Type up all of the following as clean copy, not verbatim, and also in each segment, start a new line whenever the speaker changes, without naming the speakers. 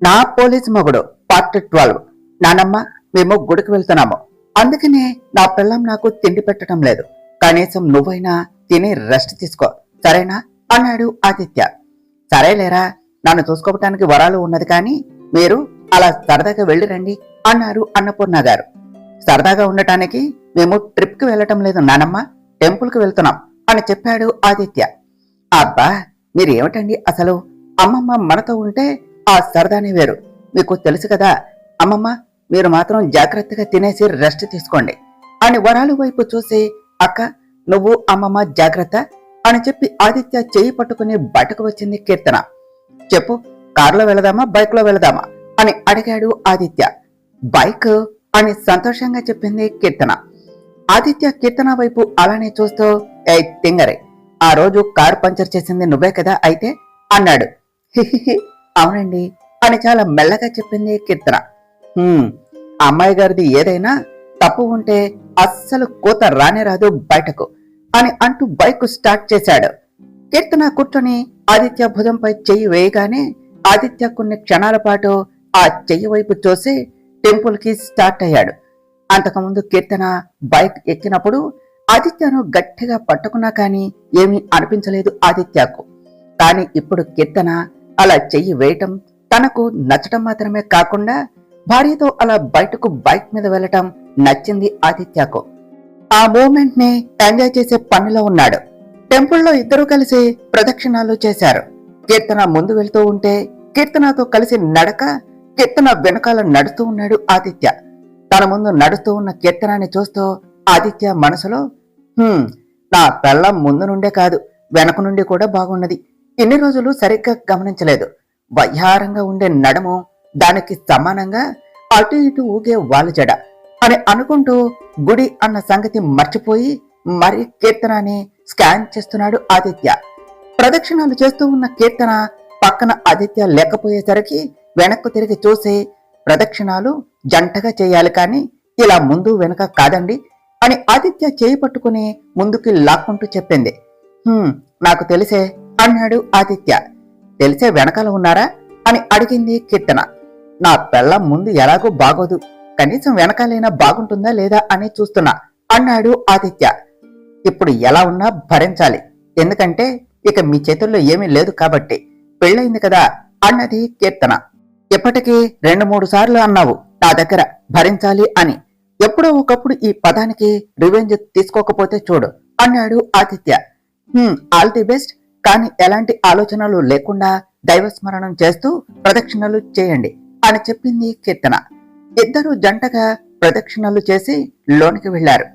నా పోలీస్ మొగుడు పార్ట్ 12. నానమ్మ, మేము గుడికి వెళ్తున్నాము. అందుకనే నా పిల్లం నాకు తిండి పెట్టడం లేదు. కనీసం నువ్వైనా తిని రెస్ట్ తీసుకో, సరేనా అన్నాడు ఆదిత్య. సరేలేరా, నన్ను చూసుకోవటానికి వరాలు ఉన్నది కానీ మీరు అలా సరదాగా వెళ్ళి రండి అన్నారు అన్నపూర్ణ గారు. సరదాగా ఉండటానికి మేము ట్రిప్ కి వెళ్ళటం లేదు నానమ్మ, టెంపుల్ కి వెళ్తున్నాం అని చెప్పాడు ఆదిత్య. అబ్బా, మీరేమిటండి అసలు? అమ్మమ్మ మనతో ఉంటే ఆ సరదానే వేరు. మీకు తెలుసు కదా అమ్మమ్మ, మీరు మాత్రం జాగ్రత్తగా తినేసి రెస్ట్ తీసుకోండి అని వరాలు వైపు చూసి, అక్క నువ్వు అమ్మమ్మ జాగ్రత్త అని చెప్పి ఆదిత్య చెయ్యి పట్టుకుని బయటకు వచ్చింది కీర్తన. చెప్పు, కారులో వెళదామా బైక్ లో వెళదామా అని అడిగాడు ఆదిత్య. బైక్ అని సంతోషంగా చెప్పింది కీర్తన. ఆదిత్య కీర్తన వైపు అలానే చూస్తూ, ఏ తింగరే, ఆ రోజు కారు పంచర్ చేసింది నువ్వే కదా అయితే అన్నాడు. హిహిహి, అవునండి అని చాలా మెల్లగా చెప్పింది కీర్తన. అమ్మాయి గారిది ఏదైనా తప్పు ఉంటే అస్సలు కూత రానే రాదు బయటకు అని అంటూ బైక్ స్టార్ట్ చేశాడు. కీర్తన కూర్చొని ఆదిత్య భుజంపై చెయ్యి వేయగానే ఆదిత్య కొన్ని క్షణాల పాటు ఆ చెయ్యి వైపు చూసి టెంపుల్ కి స్టార్ట్ అయ్యాడు. అంతకుముందు కీర్తన బైక్ ఎక్కినప్పుడు ఆదిత్యను గట్టిగా పట్టుకున్నా కానీ ఏమీ అనిపించలేదు ఆదిత్యకు. కానీ ఇప్పుడు కీర్తన అలా చెయ్యి వేయటం తనకు నచ్చటం మాత్రమే కాకుండా భార్యతో అలా బయటకు బైక్ మీద వెళ్లటం నచ్చింది ఆదిత్యకు. ఆ మూమెంట్ ని ఎంజాయ్ చేసే పనిలో ఉన్నాడు. టెంపుల్లో ఇద్దరూ కలిసి ప్రదక్షిణాలు చేశారు. కీర్తన ముందు వెళ్తూ ఉంటే కీర్తనతో కలిసి నడక, కీర్తన వెనకాల నడుస్తూ ఉన్నాడు ఆదిత్య. తన ముందు నడుస్తూ ఉన్న కీర్తనాన్ని చూస్తూ ఆదిత్య మనసులో, నా పెళ్ళం ముందు నుండే కాదు వెనక నుండి కూడా బాగున్నది. ఇన్ని రోజులు సరిగ్గా గమనించలేదు. వయ్యారంగా ఉండే నడుము, దానికి సమానంగా అటు ఇటు ఊగే వాలుజడ అని అనుకుంటూ గుడి అన్న సంగతి మర్చిపోయి మరి కీర్తనని స్కాన్ చేస్తున్నాడు ఆదిత్య. ప్రదక్షిణాలు చేస్తూ ఉన్న కీర్తన పక్కన ఆదిత్య లేకపోయేసరికి వెనక్కు తిరిగి చూసి, ప్రదక్షిణాలు జంటగా చేయాలి కానీ ఇలా ముందు వెనక కాదండి అని ఆదిత్య చేయి పట్టుకుని ముందుకి లాక్కుంటూ చెప్పింది. నాకు తెలిసే అన్నాడు ఆదిత్య. తెలిసే వెనకాల ఉన్నారా అని అడిగింది కీర్తన. నా పెళ్ళం ముందు ఎలాగో బాగోదు, కనీసం వెనకాలైనా బాగుంటుందా లేదా అని చూస్తున్నా అన్నాడు ఆదిత్య. ఇప్పుడు ఎలా ఉన్నా భరించాలి, ఎందుకంటే ఇక మీ చేతుల్లో ఏమీ లేదు కాబట్టి, పెళ్ళయింది కదా అన్నది కీర్తన. ఇప్పటికీ 2-3 సార్లు అన్నావు నా దగ్గర భరించాలి అని. ఎప్పుడో ఒకప్పుడు ఈ పదానికి రివెంజ్ తీసుకోకపోతే చూడు అన్నాడు ఆదిత్య. ఆల్ ది బెస్ట్, కానీ ఎలాంటి ఆలోచనలు లేకుండా దైవస్మరణం చేస్తూ ప్రదక్షిణలు చేయండి అని చెప్పింది కీర్తన. ఇద్దరు జంటగా ప్రదక్షిణలు చేసి లోనికి వెళ్లారు.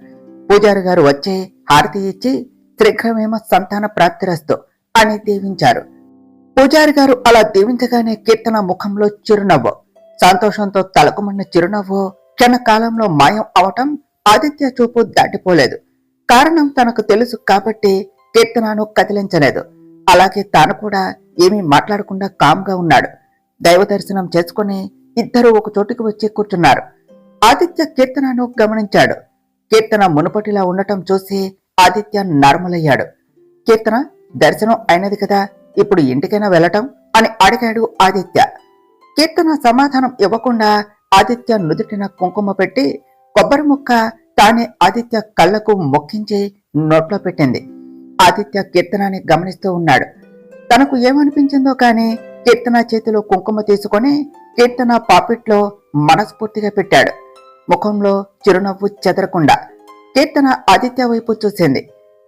పూజారి గారు వచ్చి హారతి ఇచ్చి శీఘ్రమేమో సంతాన ప్రాప్తిరస్తు అని దీవించారు. పూజారి గారు అలా దీవించగానే కీర్తన ముఖంలో చిరునవ్వు, సంతోషంతో తలకుమన్న చిరునవ్వు క్షణకాలంలో మాయం అవటం ఆదిత్య చూపు దాటిపోలేదు. కారణం తనకు తెలుసు కాబట్టి కీర్తనను కదిలించలేదు. అలాగే తాను కూడా ఏమీ మాట్లాడకుండా కామ్గా ఉన్నాడు. దైవ దర్శనం చేసుకుని ఇద్దరు ఒక చోటుకి వచ్చి కూర్చున్నారు. ఆదిత్య కీర్తనను గమనించాడు. కీర్తన మునుపటిలా ఉండటం చూసి ఆదిత్య నార్మల్ అయ్యాడు. కీర్తన, దర్శనం అయినది కదా, ఇప్పుడు ఇంటికైనా వెళ్ళటం అని అడిగాడు ఆదిత్య. కీర్తన సమాధానం ఇవ్వకుండా ఆదిత్య నుదుటిన కుంకుమ పెట్టి కొబ్బరి ముక్క తానే ఆదిత్య కళ్లకు మొక్కించి నోట్లో పెట్టింది. ఆదిత్య కీర్తనాన్ని గమనిస్తూ ఉన్నాడు. తనకు ఏమనిపించిందో కాని కీర్తన చేతిలో కుంకుమ తీసుకొని కీర్తన పాపిట్లో మనస్ఫూర్తిగా పెట్టాడు. ముఖంలో చిరునవ్వు చెదరకుండా కీర్తన ఆదిత్య వైపు చూసింది.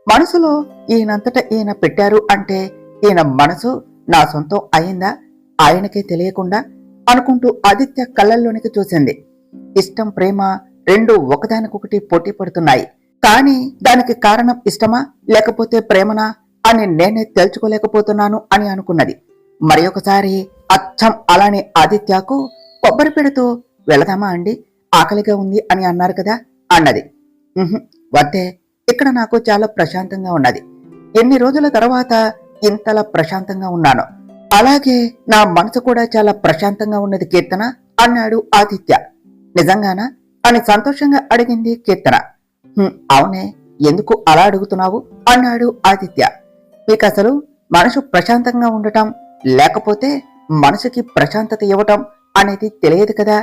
మనసులో ఈయనంతటా ఈయన పెట్టారు అంటే ఈయన మనసు నా సొంతం అయిందా ఆయనకే తెలియకుండా అనుకుంటూ ఆదిత్య కళ్ళల్లోనికి చూసింది. ఇష్టం, ప్రేమ రెండు ఒకదానికొకటి పోటీ పడుతున్నాయి. కానీ దానికి కారణం ఇష్టమా లేకపోతే ప్రేమనా అని నేనే తెలుసుకోలేకపోతున్నాను అని అనుకున్నది. మరి ఒకసారి అచ్చం అలానే ఆదిత్యకు కొబ్బరి పెడుతూ, వెళదామా అండి, ఆకలిగా ఉంది అని అన్నారు కదా అన్నది. వద్దే, ఇక్కడ నాకు చాలా ప్రశాంతంగా ఉన్నది. ఎన్ని రోజుల తర్వాత ఇంతలా ప్రశాంతంగా ఉన్నాను. అలాగే నా మనసు కూడా చాలా ప్రశాంతంగా ఉన్నది కీర్తన అన్నాడు ఆదిత్య. నిజంగానా అని సంతోషంగా అడిగింది కీర్తన. అవునే, ఎందుకు అలా అడుగుతున్నావు అన్నాడు ఆదిత్య. మీకు అసలు మనసు ప్రశాంతంగా ఉండటం లేకపోతే మనసుకి ప్రశాంతత ఇవ్వటం అనేది తెలియదు కదా.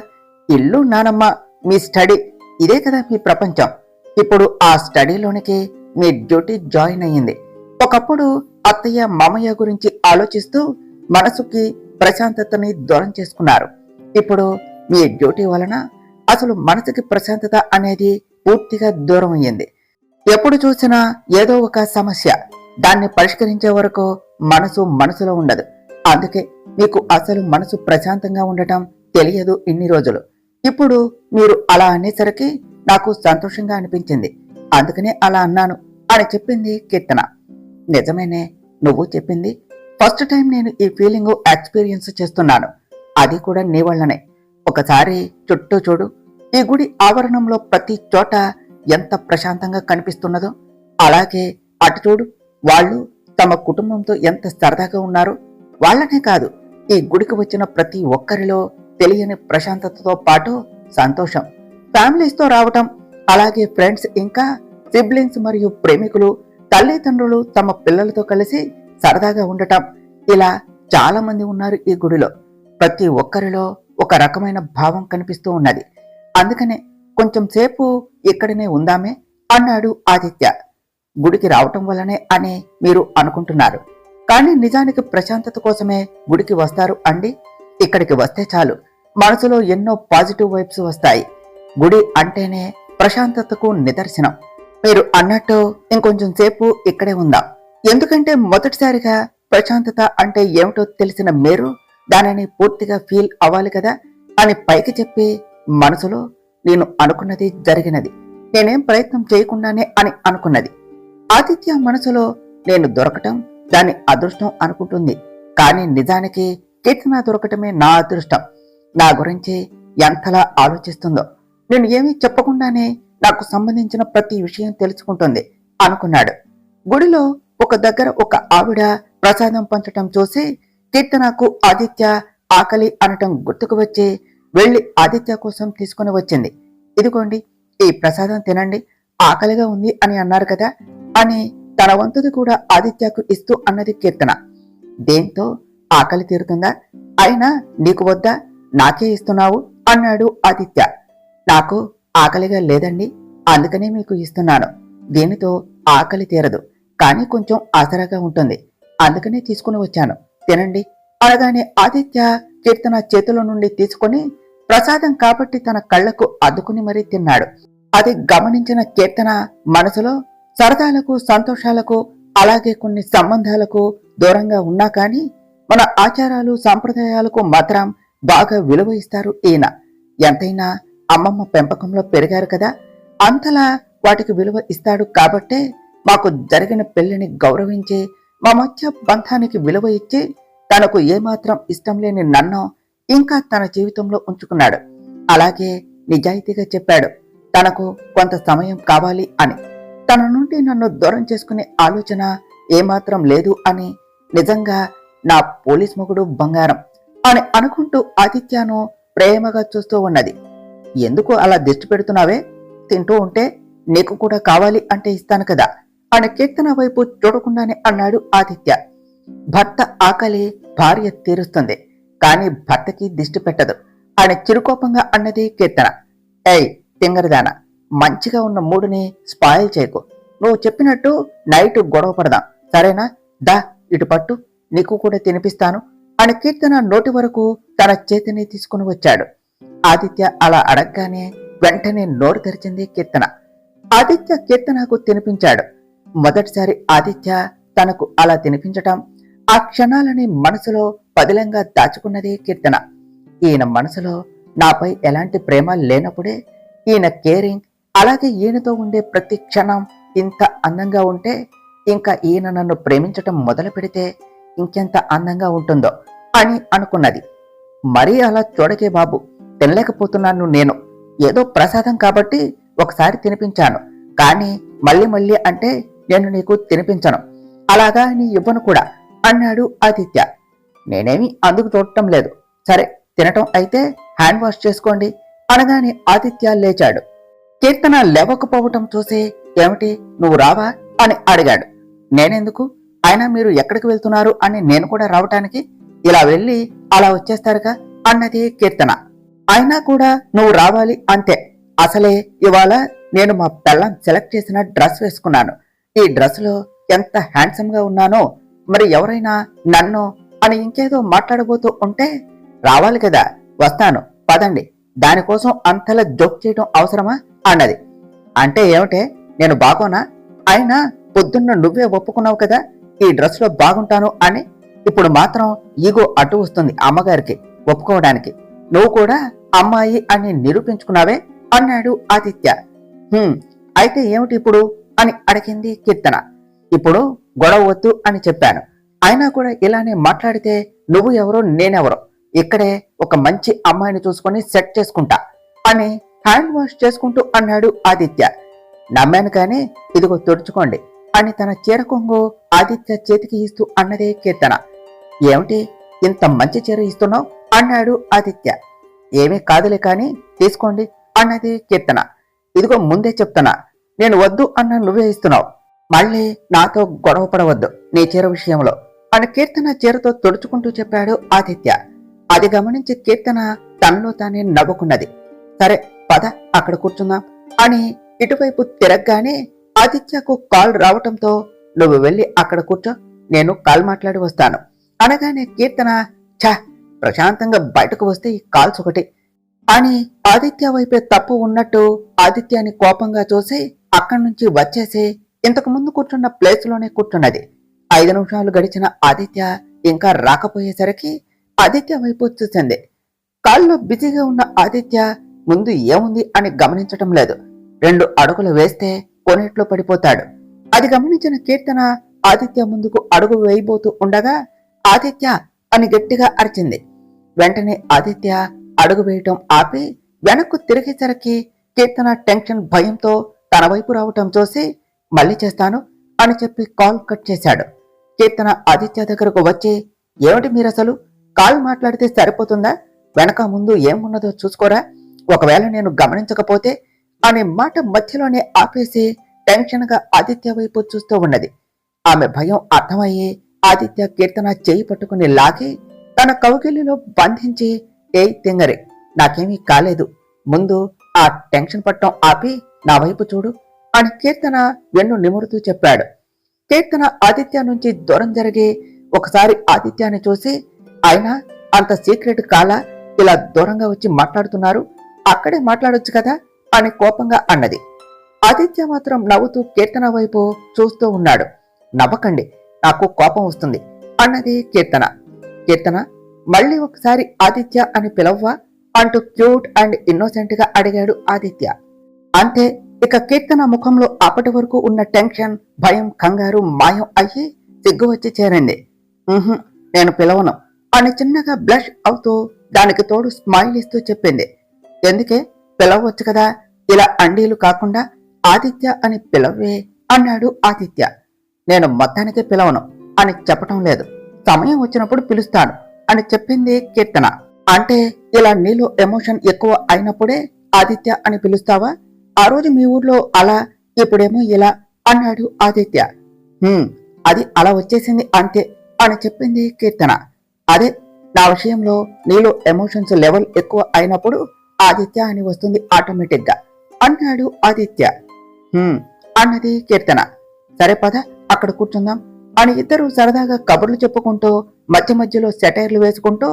ఇల్లు, నానమ్మ, మీ స్టడీ, ఇదే కదా మీ ప్రపంచం. ఇప్పుడు ఆ స్టడీలోనికి మీ డ్యూటీ జాయిన్ అయ్యింది. ఒకప్పుడు అత్తయ్య, మామయ్య గురించి ఆలోచిస్తూ మనసుకి ప్రశాంతతని దూరం చేసుకున్నారు. ఇప్పుడు మీ డ్యూటీ వలన అసలు మనసుకి ప్రశాంతత అనేది పూర్తిగా దూరం అయ్యింది. ఎప్పుడు చూసినా ఏదో ఒక సమస్య, దాన్ని పరిష్కరించే వరకు మనసులో ఉండదు. అందుకే మీకు అసలు మనసు ప్రశాంతంగా ఉండటం తెలియదు ఇన్ని రోజులు. ఇప్పుడు మీరు అలా అనేసరికి నాకు సంతోషంగా అనిపించింది, అందుకనే అలా అన్నాను అని చెప్పింది కీర్తన. నిజమేనే నువ్వు చెప్పింది. ఫస్ట్ టైం నేను ఈ ఫీలింగ్ ఎక్స్పీరియన్స్ చేస్తున్నాను. అది కూడా నీ వల్లనే. ఒకసారి చుట్టూ చూడు, ఈ గుడి ఆవరణంలో ప్రతి చోట ఎంత ప్రశాంతంగా కనిపిస్తున్నదో. అలాగే అటు చూడు, వాళ్ళు తమ కుటుంబంతో ఎంత సరదాగా ఉన్నారు. వాళ్ళనే కాదు, ఈ గుడికి వచ్చిన ప్రతి ఒక్కరిలో తెలియని ప్రశాంతతతో పాటు సంతోషం. ఫ్యామిలీస్తో రావటం, అలాగే ఫ్రెండ్స్, ఇంకా సిబ్లింగ్స్ మరియు ప్రేమికులు, తల్లిదండ్రులు తమ పిల్లలతో కలిసి సరదాగా ఉండటం, ఇలా చాలా మంది ఉన్నారు ఈ గుడిలో. ప్రతి ఒక్కరిలో ఒక రకమైన భావం కనిపిస్తూ ఉన్నది. అందుకనే కొంచెం సేపు ఇక్కడనే ఉందామే అన్నాడు ఆదిత్య. గుడికి రావటం వల్లనే అని మీరు అనుకుంటున్నారు, కానీ నిజానికి ప్రశాంతత కోసమే గుడికి వస్తారు అండి. ఇక్కడికి వస్తే చాలు, మనసులో ఎన్నో పాజిటివ్ వైబ్స్ వస్తాయి. గుడి అంటేనే ప్రశాంతతకు నిదర్శనం. మీరు అన్నట్టు ఇంకొంచెం సేపు ఇక్కడే ఉందాం. ఎందుకంటే మొదటిసారిగా ప్రశాంతత అంటే ఏమిటో తెలిసిన మీరు దానిని పూర్తిగా ఫీల్ అవ్వాలి కదా అని పైకి చెప్పి, మనసులో నేను అనుకున్నది జరిగినది, నేనేం ప్రయత్నం చేయకుండానే అని అనుకున్నది. ఆదిత్య మనసులో నేను దొరకటం దాని అదృష్టం అనుకుంటుంది, కానీ నిజానికి కీర్తన దొరకటమే నా అదృష్టం. నా గురించి ఎంతలా ఆలోచిస్తుందో, నేను ఏమీ చెప్పకుండానే నాకు సంబంధించిన ప్రతి విషయం తెలుసుకుంటుంది అనుకున్నాడు. గుడిలో ఒక దగ్గర ఒక ఆవిడ ప్రసాదం పంచటం చూసి కీర్తనకు ఆదిత్య ఆకలి అనటం గుర్తుకు వచ్చి వెళ్లి ఆదిత్య కోసం తీసుకుని వచ్చింది. ఇదిగోండి, ఈ ప్రసాదం తినండి, ఆకలిగా ఉంది అని అన్నారు కదా అని తన వంతుది కూడా ఆదిత్యకు ఇస్తూ అన్నది కీర్తన. దేంతో ఆకలి తీరుతుందా? అయినా నీకు వద్దా, నాకే ఇస్తున్నావు అన్నాడు ఆదిత్య. నాకు ఆకలిగా లేదండి, అందుకనే మీకు ఇస్తున్నాను. దీనితో ఆకలి తీరదు, కానీ కొంచెం ఆసరాగా ఉంటుంది, అందుకనే తీసుకుని వచ్చాను, తినండి అనగానే ఆదిత్య కీర్తన చేతుల నుండి తీసుకుని ప్రసాదం కాబట్టి తన కళ్లకు అద్దుకుని మరీ తిన్నాడు. అది గమనించిన కీర్తన మనసులో సరదాలకు, సంతోషాలకు, అలాగే కొన్ని సంబంధాలకు దూరంగా ఉన్నా కానీ మన ఆచారాలు, సంప్రదాయాలకు మాత్రం బాగా విలువ ఇస్తారు ఈయన. ఎంతైనా అమ్మమ్మ పెంపకంలో పెరిగారు కదా, అంతలా వాటికి విలువ ఇస్తాడు కాబట్టే మాకు జరిగిన పెళ్లిని గౌరవించి మా మధ్య బంధానికి విలువ ఇచ్చి తనకు ఏమాత్రం ఇష్టం లేని నన్ను ఇంకా తన జీవితంలో ఉంచుకున్నాడు. అలాగే నిజాయితీగా చెప్పాడు తనకు కొంత సమయం కావాలి అని. తన నుండి నన్ను దూరం చేసుకునే ఆలోచన ఏమాత్రం లేదు అని. నిజంగా నా పోలీస్ మొగుడు బంగారం అని అనుకుంటూ ఆదిత్యను ప్రేమగా చూస్తూ ఉన్నది. ఎందుకు అలా దిష్టి పెడుతున్నావే? తింటూ ఉంటే నీకు కూడా కావాలి అంటే ఇస్తాను కదా అని కీర్తన వైపు చూడకుండానే అన్నాడు ఆదిత్య. భర్త ఆకలి భార్య తీరుస్తుంది, కానీ భర్తకి దిష్టి పెట్టదు అని చిరుకోపంగా అన్నది కీర్తన. ఏయ్ తింగరదాన, మంచిగా ఉన్న మూడుని స్పాయిల్ చేయకు. నువ్వు చెప్పినట్టు నైట్ గొడవ పడదాం, సరేనా? దా ఇటు పట్టు, నీకు కూడా తినిపిస్తాను అని కీర్తన నోటి వరకు తన చేతిని తీసుకుని వచ్చాడు. ఆదిత్య అలా అడగగానే వెంటనే నోరు తెరిచింది కీర్తన. ఆదిత్య కీర్తనకు తినిపించాడు. మొదటిసారి ఆదిత్య తనకు అలా తినిపించటం, ఆ క్షణాలని మనసులో పదిలంగా దాచుకున్నది కీర్తన. ఈయన మనసులో నాపై ఎలాంటి ప్రేమ లేనప్పుడే ఈయన కేరింగ్, అలాగే ఈయనతో ఉండే ప్రతి క్షణం ఇంత అందంగా ఉంటే ఇంకా ఈయన నన్ను ప్రేమించటం మొదలు పెడితే ఇంకెంత అందంగా ఉంటుందో అని అనుకున్నది. మరీ అలా చూడకే బాబు, తినలేకపోతున్నాను నేను. ఏదో ప్రసాదం కాబట్టి ఒకసారి తినిపించాను, కానీ మళ్ళీ మళ్ళీ అంటే నేను నీకు తినిపించను, అలాగా నీ ఇవ్వను కూడా అన్నాడు ఆదిత్య. నేనేమి అందుకు చూడటం లేదు, సరే తినటం అయితే హ్యాండ్ వాష్ చేసుకోండి అనగానే ఆదిత్య లేచాడు. కీర్తన లేవకపోవటం చూసి ఏమిటి నువ్వు రావా అని అడిగాడు. నేనెందుకు, అయినా మీరు ఎక్కడికి వెళ్తున్నారు అని నేను కూడా రావటానికి ఇలా వెళ్ళి అలా వచ్చేస్తారుగా అన్నది కీర్తన. అయినా కూడా నువ్వు రావాలి అంతే. అసలే ఇవాళ నేను మా పెళ్ళం సెలెక్ట్ చేసిన డ్రెస్ వేసుకున్నాను. ఈ డ్రెస్ లో ఎంత హ్యాండ్సమ్ గా ఉన్నానో, మరి ఎవరైనా నన్ను అని ఇంకేదో మాట్లాడబోతూ ఉంటే రావాలి కదా, వస్తాను పదండి, దానికోసం అంతలా జోక్ చేయడం అవసరమా అన్నది. అంటే ఏమిటే, నేను బాగోనా? అయినా పొద్దున్న నువ్వే ఒప్పుకున్నావు కదా ఈ డ్రెస్ లో బాగుంటాను అని. ఇప్పుడు మాత్రం ఈగో అడ్డు వస్తుంది అమ్మగారికి ఒప్పుకోవడానికి. నువ్వు కూడా అమ్మాయి అని నిరూపించుకున్నావే అన్నాడు ఆదిత్య. అయితే ఏమిటి ఇప్పుడు అని అడిగింది కీర్తన. ఇప్పుడు గొడవ వద్దు అని చెప్పాను. అయినా కూడా ఇలానే మాట్లాడితే నువ్వు ఎవరో నేనెవరో, ఇక్కడే ఒక మంచి అమ్మాయిని చూసుకొని సెట్ చేసుకుంటా అని హ్యాండ్ వాష్ చేసుకుంటూ అన్నాడు ఆదిత్య. నమ్మాను కానీ ఇదిగో తుడుచుకోండి అని తన చీర కొంగు ఆదిత్య చేతికి ఇస్తూ అన్నదే కీర్తన. ఏమిటి ఇంత మంచి చీర ఇస్తున్నావు అన్నాడు ఆదిత్య. ఏమీ కాదులే కాని తీసుకోండి అన్నది కీర్తన. ఇదిగో ముందే చెప్తున్నా, నేను వద్దు అన్న నువ్వే ఇస్తున్నావు, మళ్ళీ నాతో గొడవ పడవద్దు నీ చీర విషయంలో అని కీర్తన చీరతో తుడుచుకుంటూ చెప్పాడు ఆదిత్య. అది గమనించి కీర్తన తనలో తానే నవ్వుకున్నది. సరే పద అక్కడ కూర్చుందాం అని ఇటువైపు తిరగగానే ఆదిత్యకు కాల్ రావటంతో నువ్వు వెళ్ళి అక్కడ కూర్చో, నేను కాల్ మాట్లాడి వస్తాను అనగానే కీర్తన ఛా, ప్రశాంతంగా బయటకు వస్తే ఈ కాల్స్ ఒకటి అని ఆదిత్య వైపే తప్పు ఉన్నట్టు ఆదిత్యాన్ని కోపంగా చూసి అక్కడి నుంచి వచ్చేసి ఇంతకు ముందు కూర్చున్న ప్లేస్ లోనే కూర్చున్నది. 5 నిమిషాలు గడిచిన ఆదిత్య ఇంకా రాకపోయేసరికి ఆదిత్య వైపు చూసింది. కాల్లో బిజీగా ఉన్న ఆదిత్య ముందు ఏముంది అని గమనించటం లేదు. 2 అడుగులు వేస్తే కొనేట్లో పడిపోతాడు. అది గమనించిన కీర్తన ఆదిత్య ముందుకు అడుగు వేయబోతూ ఉండగా ఆదిత్య అని గట్టిగా అరిచింది. వెంటనే ఆదిత్య అడుగు వేయటం ఆపి వెనక్కు తిరిగేసరికి కీర్తన టెన్షన్ భయంతో తన వైపు రావటం చూసి మళ్ళీ చేస్తాను అని చెప్పి కాల్ కట్ చేశాడు. కీర్తన ఆదిత్య దగ్గరకు వచ్చి ఏమిటి మీరసలు, కాల్ మాట్లాడితే సరిపోతుందా, వెనక ముందు ఏమున్నదో చూసుకోరా, ఒకవేళ నేను గమనించకపోతే అనే మాట మధ్యలోనే ఆపేసి టెన్షన్ గా ఆదిత్య వైపు చూస్తూ ఉన్నది. ఆమె భయం అర్థమయ్యి ఆదిత్య కీర్తన చేయి పట్టుకుని లాగి తన కౌగిలిలో బంధించి ఏయ్ తింగరి, నాకేమీ కాలేదు, ముందు ఆ టెన్షన్ పట్టడం ఆపి నా వైపు చూడు అని కీర్తన వెన్ను నిమురుతూ చెప్పాడు. కీర్తన ఆదిత్య నుంచి దూరం జరిగి ఒకసారి ఆదిత్యాన్ని చూసి ఆయన అంత సీక్రెట్ కాలా ఇలా దూరంగా వచ్చి మాట్లాడుతున్నారు, అక్కడే మాట్లాడొచ్చు కదా అని కోపంగా అన్నది. ఆదిత్య మాత్రం నవ్వుతూ కీర్తన వైపు చూస్తూ ఉన్నాడు. నవ్వకండి, నాకు కోపం వస్తుంది అన్నది కీర్తన. కీర్తన మళ్ళీ ఒకసారి ఆదిత్య అని పిలవ్వా అంటూ క్యూట్ అండ్ ఇన్నోసెంట్ గా అడిగాడు ఆదిత్య. అంతే, ఇక కీర్తన ముఖంలో అప్పటి వరకు ఉన్న టెన్షన్, భయం, కంగారు మాయం అయ్యి సిగ్గు వచ్చి చేరింది. నేను పిలవను అని చిన్నగా బ్లష్ అవుతూ దానికి తోడు స్మైల్ ఇస్తూ చెప్పింది. ఎందుకే, పిలవచ్చు కదా, ఇలా అండీలు కాకుండా ఆదిత్య అని పిలవే అన్నాడు ఆదిత్య. నేను మొత్తానికి పిలవను అని చెప్పటం లేదు, సమయం వచ్చినప్పుడు పిలుస్తాను అని చెప్పింది కీర్తన. అంటే ఇలా నీలో ఎమోషన్ ఎక్కువ అయినప్పుడే ఆదిత్య అని పిలుస్తావా, ఆ రోజు మీ ఊర్లో అలా, ఇప్పుడేమో ఇలా అన్నాడు ఆదిత్య. అది అలా వచ్చేసింది అంతే అని చెప్పింది కీర్తన. అదే నా విషయంలో నీలో ఎమోషన్స్ లెవెల్ ఎక్కువ అయినప్పుడు ఆదిత్య అని వస్తుంది ఆటోమేటిక్ గా అన్నాడు ఆదిత్య. అన్నది కీర్తన. సరే పద అక్కడ కూర్చుందాం అని ఇద్దరు సరదాగా కబుర్లు చెప్పుకుంటూ మధ్య మధ్యలో సెటైర్లు వేసుకుంటూ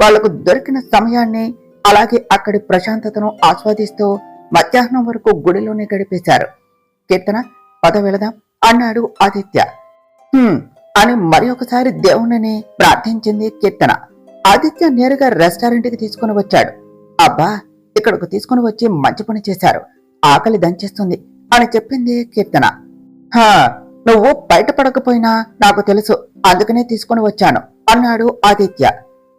వాళ్లకు దొరికిన సమయాన్ని అలాగే అక్కడి ప్రశాంతతను ఆస్వాదిస్తూ మధ్యాహ్నం వరకు గుడిలోనే గడిపేశారు. కీర్తన పద వెళదాం అన్నాడు ఆదిత్య. అని మరి ఒకసారి దేవుణ్ణి ప్రార్థించింది కీర్తన. ఆదిత్య నేరుగా రెస్టారెంట్ కి తీసుకుని వచ్చాడు. అబ్బా, ఇక్కడకు తీసుకుని వచ్చి మంచి పని చేశారు, ఆకలి దంచేస్తుంది అని చెప్పింది కీర్తన. నువ్వు బయటపడకపోయినా నాకు తెలుసు, అందుకనే తీసుకుని వచ్చాను అన్నాడు ఆదిత్య.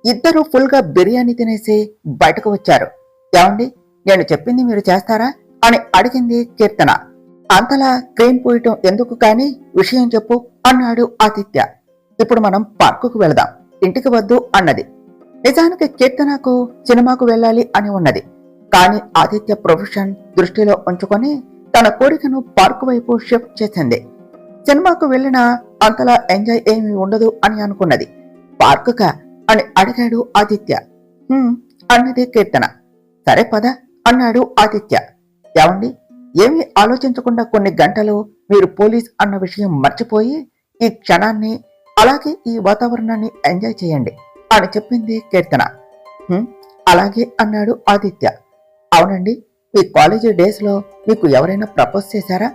ఇద్దరు ఫుల్ గా బిర్యానీ తినేసి బయటకు వచ్చారు. ఏమండి, నేను చెప్పింది మీరు చేస్తారా అని అడిగింది కీర్తన. అంతలా క్రీమ్ పూయటం ఎందుకు కాని విషయం చెప్పు అన్నాడు ఆదిత్య. ఇప్పుడు మనం పార్కుకు వెళదాం, ఇంటికి వద్దు అన్నది. నిజానికి కీర్తనకు సినిమాకు వెళ్ళాలి అని ఉన్నది. కాని ఆదిత్య ప్రొఫెషన్ దృష్టిలో ఉంచుకొని తన కోరికను పార్కు వైపు షిఫ్ట్ చేసింది. సినిమాకు వెళ్ళినా అంతలా ఎంజాయ్ ఏమీ ఉండదు అని అనుకున్నది. పార్కుగా అని అడిగాడు ఆదిత్య. అన్నది కీర్తన. సరే పద అన్నాడు ఆదిత్య. ఏమండి, ఏమీ ఆలోచించకుండా కొన్ని గంటలు మీరు పోలీస్ అన్న విషయం మర్చిపోయి ఈ క్షణాన్ని అలాగే ఈ వాతావరణాన్ని ఎంజాయ్ చేయండి అని చెప్పింది కీర్తన. అలాగే అన్నాడు ఆదిత్య. అవునండి, మీ కాలేజీ డేస్ లో మీకు ఎవరైనా ప్రపోజ్ చేశారా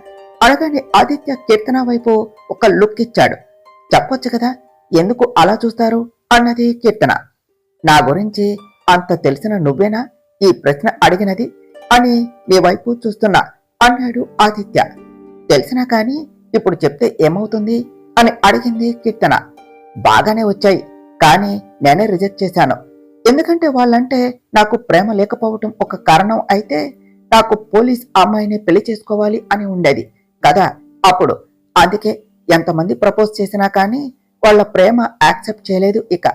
అనగానే ఆదిత్య కీర్తన వైపు ఒక లుక్ ఇచ్చాడు. చెప్పొచ్చు కదా, ఎందుకు అలా చూస్తారు అన్నది కీర్తన. నా గురించి అంత తెలిసిన నువ్వేనా ఈ ప్రశ్న అడిగినది అని నీ వైపు చూస్తున్నా అన్నాడు ఆదిత్య. తెలిసినా కాని ఇప్పుడు చెప్తే ఏమవుతుంది అని అడిగింది కీర్తన. బాగానే వచ్చాయి, కానీ నేనే రిజెక్ట్ చేశాను. ఎందుకంటే వాళ్ళంటే నాకు ప్రేమ లేకపోవటం ఒక కారణం అయితే నాకు పోలీస్ అమ్మాయిని పెళ్లి చేసుకోవాలి అని ఉండేది కదా అప్పుడు. అందుకే ఎంతమంది ప్రపోజ్ చేసినా కానీ వాళ్ళ ప్రేమ యాక్సెప్ట్ చేయలేదు. ఇక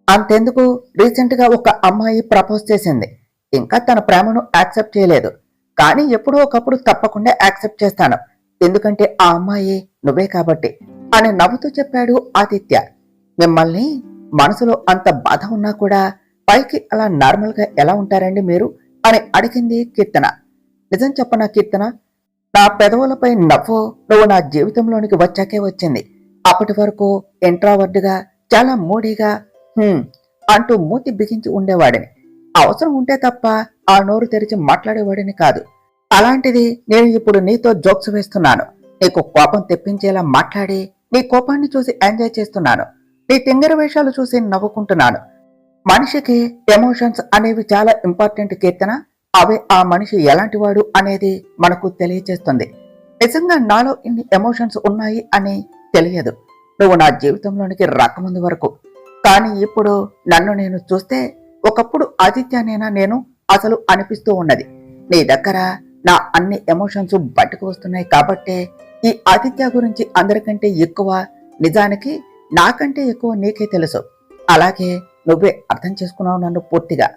అంతెందుకు, రీసెంట్ గా ఒక అమ్మాయి ప్రపోజ్ చేసింది, ఇంకా తన ప్రేమను యాక్సెప్ట్ చేయలేదు. కానీ ఎప్పుడో ఒకప్పుడు తప్పకుండా యాక్సెప్ట్ చేస్తాను, ఎందుకంటే ఆ అమ్మాయి నువ్వే కాబట్టి అని నవ్వుతూ చెప్పాడు ఆదిత్య. మిమ్మల్ని మనసులో అంత బాధ ఉన్నా కూడా పైకి అలా నార్మల్ గా ఎలా ఉంటారండి మీరు అని అడిగింది కీర్తన. నిజం చెప్పనా కీర్తన, నా పెదవులపై నవ్వు నువ్వు నా జీవితంలోనికి వచ్చాకే వచ్చింది. అప్పటి వరకు ఇంట్రావర్డ్గా చాలా మూడీగా అంటూ మూతి బిగించి ఉండేవాడిని. అవసరం ఉంటే తప్ప ఆ నోరు తెరిచి మాట్లాడేవాడిని కాదు. అలాంటిది నేను ఇప్పుడు నీతో జోక్స్ వేస్తున్నాను, నీకు కోపం తెప్పించేలా మాట్లాడి నీ కోపాన్ని చూసి ఎంజాయ్ చేస్తున్నాను, నీ తింగర వేషాలు చూసి నవ్వుకుంటున్నాను. మనిషికి ఎమోషన్స్ అనేవి చాలా ఇంపార్టెంట్ కీర్తన. అవే ఆ మనిషి ఎలాంటి వాడు అనేది మనకు తెలియచేస్తుంది. నిజంగా నాలో ఇన్ని ఎమోషన్స్ ఉన్నాయి అని తెలియదు నువ్వు నా జీవితంలోనికి రాకముందు వరకు. కానీ ఇప్పుడు నన్ను నేను చూస్తే ఒకప్పుడు ఆదిత్యనేనా నేను అసలు అనిపిస్తూ ఉన్నది. నీ దగ్గర నా అన్ని ఎమోషన్స్ బయటకు వస్తున్నాయి కాబట్టే ఈ ఆదిత్య గురించి అందరికంటే ఎక్కువ, నిజానికి నాకంటే ఎక్కువ నీకే తెలుసు. అలాగే నువ్వే అర్థం చేసుకున్నావు నన్ను పూర్తిగా.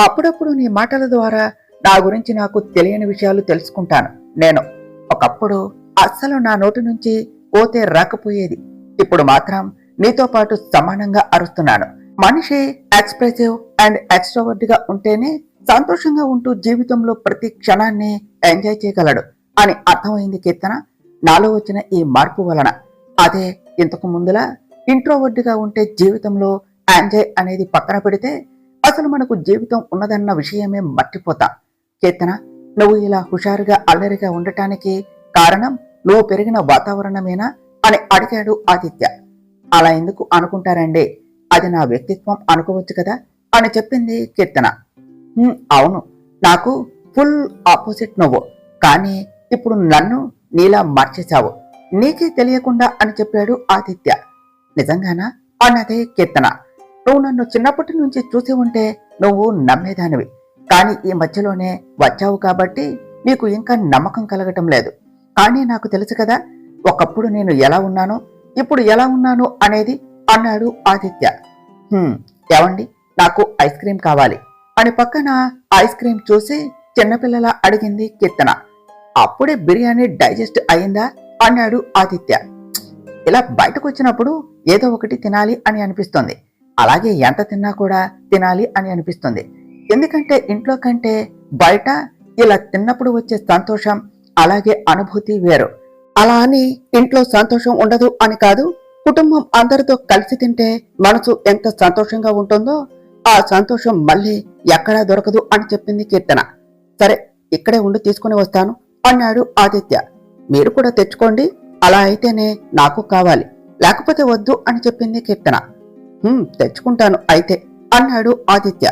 అప్పుడప్పుడు నీ మాటల ద్వారా నా గురించి నాకు తెలియని విషయాలు తెలుసుకుంటాను నేను. ఒకప్పుడు అస్సలు నా నోటి నుంచి పోతే రాకపోయేది, ఇప్పుడు మాత్రం నీతో పాటు సమానంగా అరుస్తున్నాను. మనిషి ఎక్స్ప్రెసివ్ అండ్ ఎక్స్ట్రోవర్ట్ గా ఉంటేనే సంతోషంగా ఉంటూ జీవితంలో ప్రతి క్షణాన్ని ఎంజాయ్ చేయగలడు అని అర్థమైంది కీర్తన నాలో వచ్చిన ఈ మార్పు వలన. అదే ఇంతకు ముందులా ఇంట్రోవర్ట్ గా ఉంటే జీవితంలో ఎంజాయ్ అనేది పక్కన పెడితే అసలు మనకు జీవితం ఉన్నదన్న విషయమే మర్చిపోతాం. కీర్తన, నువ్వు ఇలా హుషారుగా అల్లరిగా ఉండటానికి కారణం నువ్వు పెరిగిన వాతావరణమేనా అని అడిగాడు ఆదిత్య. అలా ఎందుకు అనుకుంటారండి, అది నా వ్యక్తిత్వం అనుకోవచ్చు కదా అని చెప్పింది కీర్తన. అవును, నాకు ఫుల్ ఆపోజిట్ నువ్వు, కానీ ఇప్పుడు నన్ను నీలా మార్చేశావు, నీకే తెలియకుండా అని చెప్పాడు ఆదిత్య. నిజంగానా అన్నదే కీర్తన. నువ్వు నన్ను చిన్నప్పటి నుంచి చూసి ఉంటే నువ్వు నమ్మేదానివి, కానీ ఈ మధ్యలోనే వచ్చావు కాబట్టి నీకు ఇంకా నమ్మకం కలగటం లేదు. కానీ నాకు తెలుసు కదా ఒకప్పుడు నేను ఎలా ఉన్నానో ఇప్పుడు ఎలా ఉన్నాను అనేది అన్నాడు ఆదిత్య. ఏవండి, నాకు ఐస్ క్రీం కావాలి అని పక్కన ఐస్ క్రీం చూసి చిన్నపిల్లలా అడిగింది కీర్తన. అప్పుడే బిర్యానీ డైజెస్ట్ అయిందా అన్నాడు ఆదిత్య. ఇలా బయటకు వచ్చినప్పుడు ఏదో ఒకటి తినాలి అని అనిపిస్తుంది, అలాగే ఎంత తిన్నా కూడా తినాలి అని అనిపిస్తుంది. ఎందుకంటే ఇంట్లో కంటే బయట ఇలా తిన్నప్పుడు వచ్చే సంతోషం అలాగే అనుభూతి వేరు. అలా అని ఇంట్లో సంతోషం ఉండదు అని కాదు, కుటుంబం అందరితో కలిసి తింటే మనసు ఎంత సంతోషంగా ఉంటుందో ఆ సంతోషం మళ్ళీ ఎక్కడా దొరకదు అని చెప్పింది కీర్తన. సరే, ఇక్కడే ఉండి తీసుకుని వస్తాను అన్నాడు ఆదిత్య. మీరు కూడా తెచ్చుకోండి, అలా అయితేనే నాకు కావాలి, లేకపోతే వద్దు అని చెప్పింది కీర్తన. తెచ్చుకుంటాను అయితే అన్నాడు ఆదిత్య.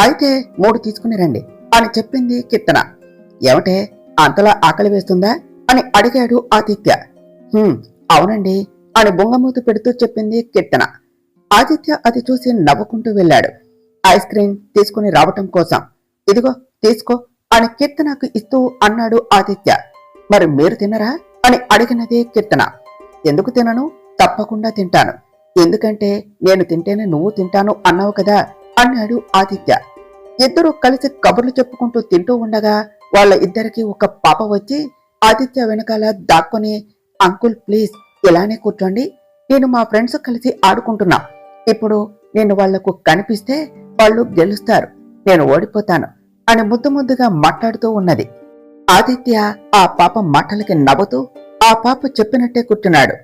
అయితే 3 తీసుకుని రండి అని చెప్పింది కీర్తన. ఏమిటే, అంతలా ఆకలి వేస్తుందా అని అడిగాడు ఆదిత్య. అవునండి అని బొంగమూతి పెడుతూ చెప్పింది కీర్తన. ఆదిత్య అది చూసి నవ్వుకుంటూ వెళ్ళాడు ఐస్ క్రీం తీసుకుని రావటం కోసం. ఇదిగో తీసుకో అని కీర్తనకు ఇస్తూ అన్నాడు ఆదిత్య. మరి మీరు తినరా అని అడిగినది కీర్తన. ఎందుకు తినను, తప్పకుండా తింటాను, ఎందుకంటే నేను తింటేనే నువ్వు తింటాను అన్నావు కదా అన్నాడు ఆదిత్య. ఇద్దరూ కలిసి కబుర్లు చెప్పుకుంటూ తింటూ ఉండగా వాళ్ళ ఇద్దరికి ఒక పాప వచ్చి ఆదిత్య వెనకాల దాక్కుని, అంకుల్ ప్లీజ్ ఇలానే కూర్చోండి, నేను మా ఫ్రెండ్స్ కలిసి ఆడుకుంటున్నా, ఇప్పుడు నేను వాళ్లకు కనిపిస్తే వాళ్ళు గెలుస్తారు, నేను ఓడిపోతాను అని ముద్దుగా మాట్లాడుతూ ఉన్నది. ఆదిత్య ఆ పాప మాటలకి నవ్వుతూ ఆ పాప చెప్పినట్టే కూర్చున్నాడు.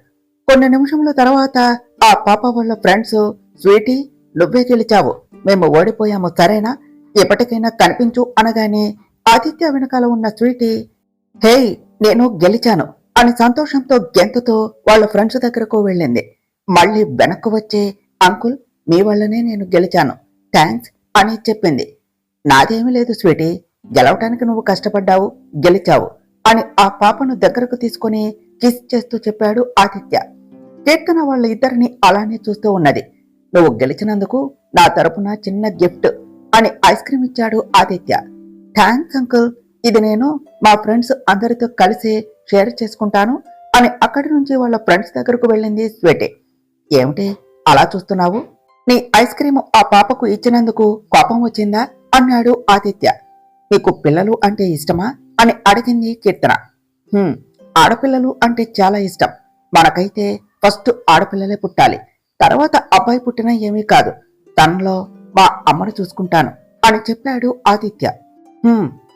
కొన్ని నిమిషముల తర్వాత ఆ పాప వాళ్ళ ఫ్రెండ్స్, స్వీటీ నువ్వే గెలిచావు, మేము ఓడిపోయాము, సరేనా, ఎప్పటికైనా కనిపించు అనగానే ఆదిత్య వెనకాల ఉన్న స్వీటీ హేయ్ నేను గెలిచాను అని సంతోషంతో గెంతుతో వాళ్ళ ఫ్రెండ్స్ దగ్గరకు వెళ్ళింది. మళ్ళీ వెనక్కు వచ్చి అంకుల్ మీ వల్లనే నేను గెలిచాను, థ్యాంక్స్ అని చెప్పింది. నాదేమీ లేదు స్వీటీ, గెలవటానికి నువ్వు కష్టపడ్డావు, గెలిచావు అని ఆ పాపను దగ్గరకు తీసుకుని కిస్ చేస్తూ చెప్పాడు ఆదిత్య. కీర్తన వాళ్ళ ఇద్దరిని అలానే చూస్తూ ఉన్నది. నువ్వు గెలిచినందుకు నా తరపున చిన్న గిఫ్ట్ అని ఐస్ క్రీమ్ ఇచ్చాడు ఆదిత్య. థ్యాంక్స్ అంకుల్, ఇది నేను మా ఫ్రెండ్స్ అందరితో కలిసి షేర్ చేసుకుంటాను అని అక్కడి నుంచి వాళ్ళ ఫ్రెండ్స్ దగ్గరకు వెళ్ళింది స్వీటీ. ఏమిటి అలా చూస్తున్నావు, నీ ఐస్ క్రీమ్ ఆ పాపకు ఇచ్చినందుకు కోపం వచ్చిందా అన్నాడు ఆదిత్య. నీకు పిల్లలు అంటే ఇష్టమా అని అడిగింది కీర్తన. ఆడపిల్లలు అంటే చాలా ఇష్టం, మనకైతే ఫస్ట్ ఆడపిల్లలే పుట్టాలి, తర్వాత అబ్బాయి పుట్టినా ఏమీ కాదు, తనలో మా అమ్మను చూసుకుంటాను అని చెప్పాడు ఆదిత్య.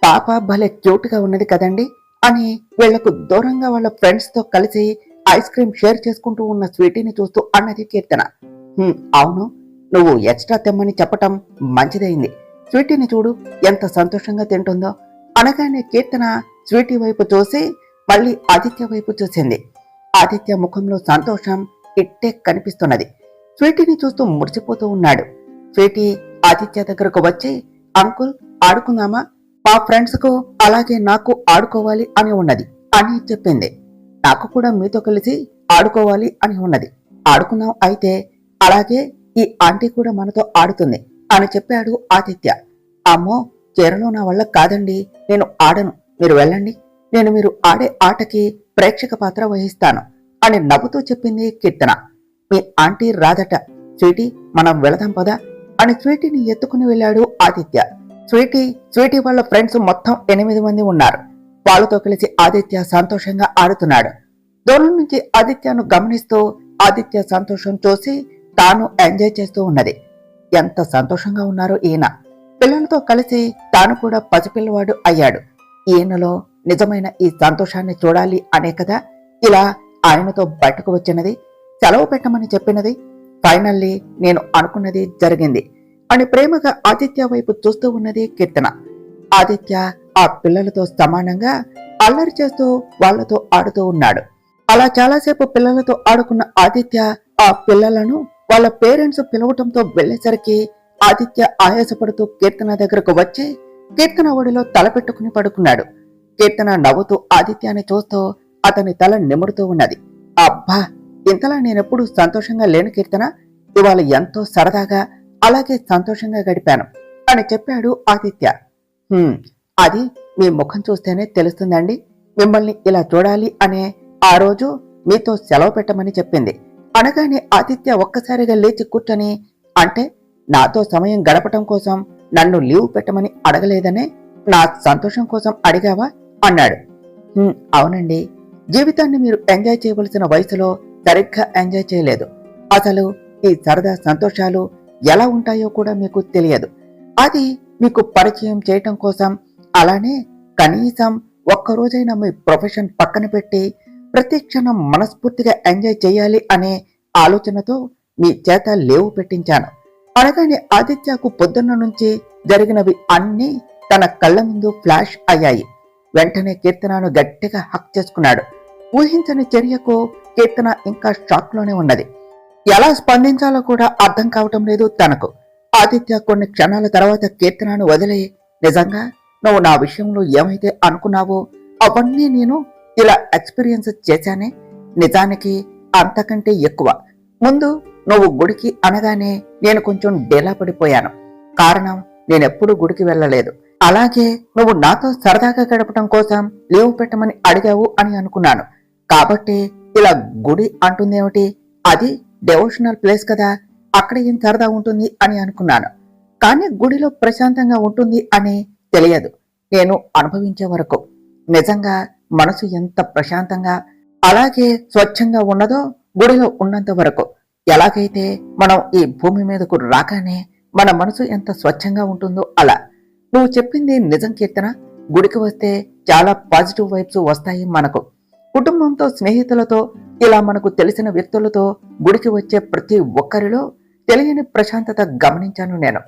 పాప భలే క్యూట్ గా ఉన్నది కదండి అని వీళ్లకు దూరంగా వాళ్ళ ఫ్రెండ్స్ తో కలిసి ఐస్ క్రీమ్ షేర్ చేసుకుంటూ ఉన్న స్వీటీని చూస్తూ అన్నది కీర్తన. అవును, నువ్వు ఎక్స్ట్రా తెమ్మని చెప్పటం మంచిదైంది, స్వీటీని చూడు ఎంత సంతోషంగా తింటుందో అనగానే కీర్తన స్వీటీ వైపు చూసి మళ్ళీ ఆదిత్య వైపు చూసింది. ఆదిత్య ముఖంలో సంతోషం ఇట్టే కనిపిస్తున్నది. స్వీటీని చూస్తూ మురిసిపోతూ ఉన్నాడు. స్వీటీ ఆదిత్య దగ్గరకు వచ్చి అంకుల్ ఆడుకుందామా, మా ఫ్రెండ్స్ కు అలాగే నాకు ఆడుకోవాలి అని ఉన్నది అని చెప్పింది. నాకు కూడా మీతో కలిసి ఆడుకోవాలి అని ఉన్నది, ఆడుకుందాం అయితే, అలాగే ఈ ఆంటీ కూడా మనతో ఆడుతుంది అని చెప్పాడు ఆదిత్య. అమ్మో చీరలో నా వల్ల కాదండి, నేను ఆడను, మీరు వెళ్ళండి, నేను మీరు ఆడే ఆటకి ప్రేక్షక పాత్ర వహిస్తాను అని నవ్వుతూ చెప్పింది కీర్తన. మీ ఆంటీ రాదట, స్వీటీ మనం వెళదాం పదా అని స్వీటీని ఎత్తుకుని వెళ్ళాడు ఆదిత్య. స్వీటీ వాళ్ళ ఫ్రెండ్స్ మొత్తం 8 మంది ఉన్నారు. వాళ్ళతో కలిసి ఆదిత్య సంతోషంగా ఆడుతున్నాడు. దూరం నుంచి ఆదిత్యను గమనిస్తూ ఆదిత్య సంతోషం చూసి తాను ఎంజాయ్ చేస్తూ ఉన్నది. ఎంత సంతోషంగా ఉన్నారో ఈయన, పిల్లలతో కలిసి తాను కూడా పసిపిల్లవాడు అయ్యాడు. ఈయనలో నిజమైన ఈ సంతోషాన్ని చూడాలి అనే కదా ఇలా ఆయనతో బయటకు వచ్చినది, సెలవు పెట్టమని చెప్పినది. ఫైనల్లీ నేను అనుకున్నది జరిగింది అని ప్రేమగా ఆదిత్య వైపు చూస్తూ ఉన్నది కీర్తన. ఆదిత్య ఆ పిల్లలతో సమానంగా అల్లరి చేస్తూ వాళ్లతో ఆడుతూ ఉన్నాడు. అలా చాలాసేపు పిల్లలతో ఆడుకున్న ఆదిత్య ఆ పిల్లలను వాళ్ళ పేరెంట్స్ పిలవటంతో వెళ్లేసరికి ఆదిత్య ఆయాసపడుతూ కీర్తన దగ్గరకు వచ్చి కీర్తన ఒడిలో తల పెట్టుకుని పడుకున్నాడు. కీర్తన నవ్వుతూ ఆదిత్యాన్ని చూస్తూ అతని తల నిమురుతూ ఉన్నది. అబ్బా, ఇంతలా నేనెప్పుడు సంతోషంగా లేను కీర్తన, ఇవాళ ఎంతో సరదాగా అలాగే సంతోషంగా గడిపాను అని చెప్పాడు ఆదిత్య. అది మీ ముఖం చూస్తేనే తెలుస్తుందండి, మిమ్మల్ని ఇలా చూడాలి అనే ఆ రోజు మీతో సెలవు పెట్టమని చెప్పింది అనగానే ఆదిత్య ఒక్కసారిగా లేచి కూర్చొని, అంటే నాతో సమయం గడపటం కోసం నన్ను లీవ్ పెట్టమని అడగలేదనే నా సంతోషం కోసం అడిగావా అన్నాడు. అవునండి, జీవితాన్ని మీరు ఎంజాయ్ చేయవలసిన వయసులో సరిగ్గా ఎంజాయ్ చేయలేదు. అసలు ఈ సరదా సంతోషాలు ఎలా ఉంటాయో కూడా మీకు తెలియదు. అది మీకు పరిచయం చేయటం కోసం, అలానే కనీసం ఒక్కరోజైనా మీ ప్రొఫెషన్ పక్కన పెట్టి ప్రతి క్షణం మనస్ఫూర్తిగా ఎంజాయ్ చేయాలి అనే ఆలోచనతో మీ చేత లేవు పెట్టించాను అనగానే ఆదిత్యకు పొద్దున్న నుంచి జరిగినవి అన్నీ తన కళ్ళ ముందు ఫ్లాష్ అయ్యాయి. వెంటనే కీర్తనను గట్టిగా హక్ చేసుకున్నాడు. ఊహించని చర్యకు కీర్తన ఇంకా షాక్ లోనే ఉన్నది. ఎలా స్పందించాలో కూడా అర్థం కావటం లేదు తనకు. ఆదిత్య కొన్ని క్షణాల తర్వాత కీర్తనను వదిలి, నిజంగా నువ్వు నా విషయంలో ఏమైతే అనుకున్నావో అవన్నీ నేను ఇలా ఎక్స్పీరియన్స్ చేశానే, నిజానికి అంతకంటే ఎక్కువ. ముందు నువ్వు గుడికి అనగానే నేను కొంచెం డేలా పడిపోయాను. కారణం, నేనెప్పుడు గుడికి వెళ్ళలేదు. అలాగే నువ్వు నాతో సరదాగా గడపడం కోసం లీవ్ పెట్టమని అడిగావు అని అనుకున్నాను. కాబట్టి ఇలా గుడి అంటుందేమిటి, అది డెవోషనల్ ప్లేస్ కదా, అక్కడ ఏం సరదా ఉంటుంది అని అనుకున్నాను. కానీ గుడిలో ప్రశాంతంగా ఉంటుంది అని తెలియదు. నేను అనుభవించే వరకు నిజంగా మనసు ఎంత ప్రశాంతంగా అలాగే స్వచ్ఛంగా ఉన్నదో గుడిలో ఉన్నంత వరకు. ఎలాగైతే మనం ఈ భూమి మీదకు రాగానే మన మనసు ఎంత స్వచ్ఛంగా ఉంటుందో అలా. నువ్వు చెప్పింది నిజం కీర్తన. గుడికి వస్తే చాలా పాజిటివ్ వైబ్స్ వస్తాయి మనకు. కుటుంబంతో, స్నేహితులతో, ఇలా మనకు తెలిసిన వ్యక్తులతో గుడికి వచ్చే ప్రతి ఒక్కరిలో తెలియని ప్రశాంతత గమనించాను నేను.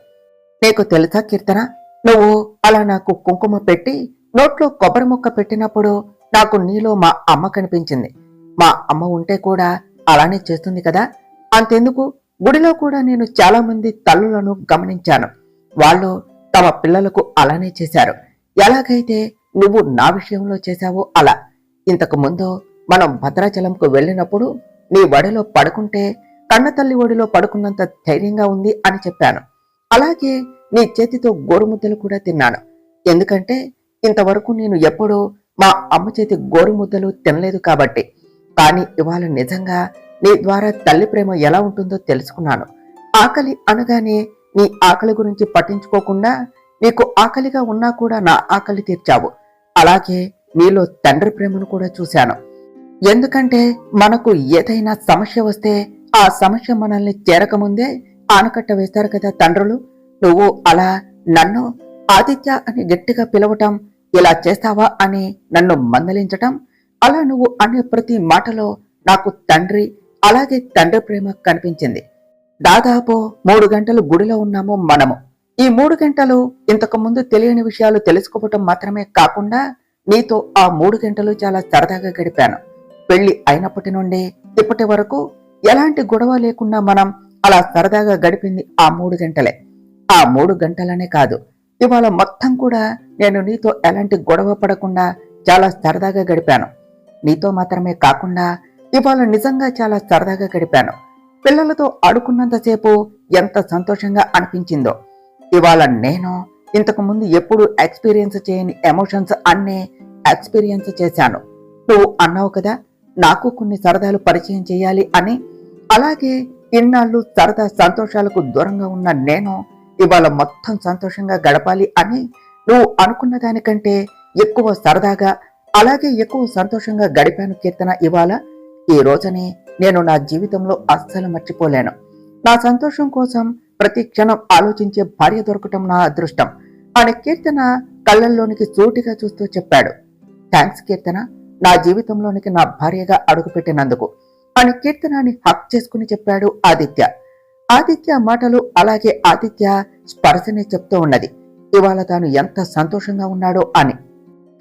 నీకు తెలుసా కీర్తన, నువ్వు అలా నాకు కుంకుమ పెట్టి నోట్లో కొబ్బరి ముక్క పెట్టినప్పుడు నాకు నీలో మా అమ్మ కనిపించింది. మా అమ్మ ఉంటే కూడా అలానే చేస్తుంది కదా. అంతెందుకు, గుడిలో కూడా నేను చాలా మంది తల్లులను గమనించాను. వాళ్ళు తమ పిల్లలకు అలానే చేశారు. ఎలాగైతే నువ్వు నా విషయంలో చేశావో అలా. ఇంతకు ముందు మనం భద్రాచలంకు వెళ్ళినప్పుడు నీ ఒడిలో పడుకుంటే కన్నతల్లి ఒడిలో పడుకున్నంత ధైర్యంగా ఉంది అని చెప్పాను. అలాగే నీ చేతితో గోరుముద్దలు కూడా తిన్నాను. ఎందుకంటే ఇంతవరకు నేను ఎప్పుడూ మా అమ్మ చేతి గోరుముద్దలు తినలేదు కాబట్టి. కానీ ఇవాళ నిజంగా నీ ద్వారా తల్లి ప్రేమ ఎలా ఉంటుందో తెలుసుకున్నాను. ఆకలి అనగానే నీ ఆకలి గురించి పట్టించుకోకుండా నీకు ఆకలిగా ఉన్నా కూడా నా ఆకలి తీర్చావు. అలాగే నీలో తండ్రి ప్రేమను కూడా చూశాను. ఎందుకంటే మనకు ఏదైనా సమస్య వస్తే ఆ సమస్య మనల్ని చేరకముందే ఆనకట్ట వేస్తారు కదా తండ్రులు. నువ్వు అలా నన్ను ఆదిత్య అని గట్టిగా పిలవటం, ఇలా చేస్తావా అని నన్ను మందలించటం, అలా నువ్వు అనే ప్రతి మాటలో నాకు తండ్రి, అలాగే తండ్రి ప్రేమ కనిపించింది. దాదాపు 3 గంటలు గుడిలో ఉన్నాము మనము. ఈ 3 గంటలు ఇంతకు ముందు తెలియని విషయాలు తెలుసుకోవటం మాత్రమే కాకుండా నీతో ఆ 3 గంటలు చాలా సరదాగా గడిపాను. పెళ్లి అయినప్పటి నుండి ఇప్పటి వరకు ఎలాంటి గొడవ లేకుండా మనం అలా సరదాగా గడిపింది ఆ 3 గంటలే. ఆ 3 గంటలనే కాదు, ఇవాళ మొత్తం కూడా నేను నీతో ఎలాంటి గొడవ పడకుండా చాలా సరదాగా గడిపాను. నీతో మాత్రమే కాకుండా ఇవాళ నిజంగా చాలా సరదాగా గడిపాను. పిల్లలతో ఆడుకున్నంతసేపు ఎంత సంతోషంగా అనిపించిందో. ఇవాళ నేను ఇంతకు ముందు ఎప్పుడు ఎక్స్పీరియన్స్ చేయని ఎమోషన్స్ అన్నీ ఎక్స్పీరియన్స్ చేశాను. నువ్వు అన్నావు కదా నాకు కొన్ని సరదాలు పరిచయం చేయాలి అని. అలాగే ఇన్నాళ్ళు సరదా సంతోషాలకు దూరంగా ఉన్న నేను ఇవాళ మొత్తం సంతోషంగా గడపాలి అని నువ్వు అనుకున్న దానికంటే ఎక్కువ సరదాగా, అలాగే ఎక్కువ సంతోషంగా గడిపాను కీర్తన. ఇవాళ ఈ రోజుని నేను నా జీవితంలో అస్సలు మర్చిపోలేను. నా సంతోషం కోసం ప్రతి క్షణం ఆలోచించే భార్య దొరకటం నా అదృష్టం అని కీర్తన కళ్ళల్లోనికి సూటిగా చూస్తూ చెప్పాడు. థ్యాంక్స్ కీర్తన, నా జీవితంలోనికి నా భార్యగా అడుగుపెట్టినందుకు అని కీర్తనాన్ని హక్ చేసుకుని చెప్పాడు ఆదిత్య. ఆదిత్య మాటలు, అలాగే ఆదిత్య స్పర్శని చెప్తూ ఉన్నది ఇవాళ తాను ఎంత సంతోషంగా ఉన్నాడో అని.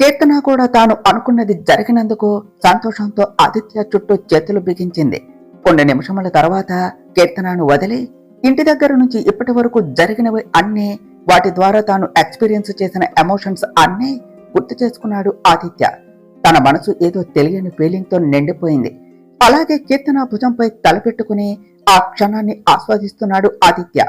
కీర్తన కూడా తాను అనుకున్నది జరిగినందుకు సంతోషంతో ఆదిత్య చుట్టూ చేతులు బిగించింది. కొన్ని నిమిషముల తర్వాత కీర్తనను వదిలి ఇంటి దగ్గర నుంచి ఇప్పటి వరకు జరిగినవి అన్నీ, వాటి ద్వారా తాను ఎక్స్పీరియన్స్ చేసిన ఎమోషన్స్ అన్నీ గుర్తు చేసుకున్నాడు ఆదిత్య. తన మనసు ఏదో తెలియని ఫీలింగ్ తో నిండిపోయింది. అలాగే కీర్తన భుజంపై తలపెట్టుకుని ఆ క్షణాన్ని ఆస్వాదిస్తున్నాడు ఆదిత్య.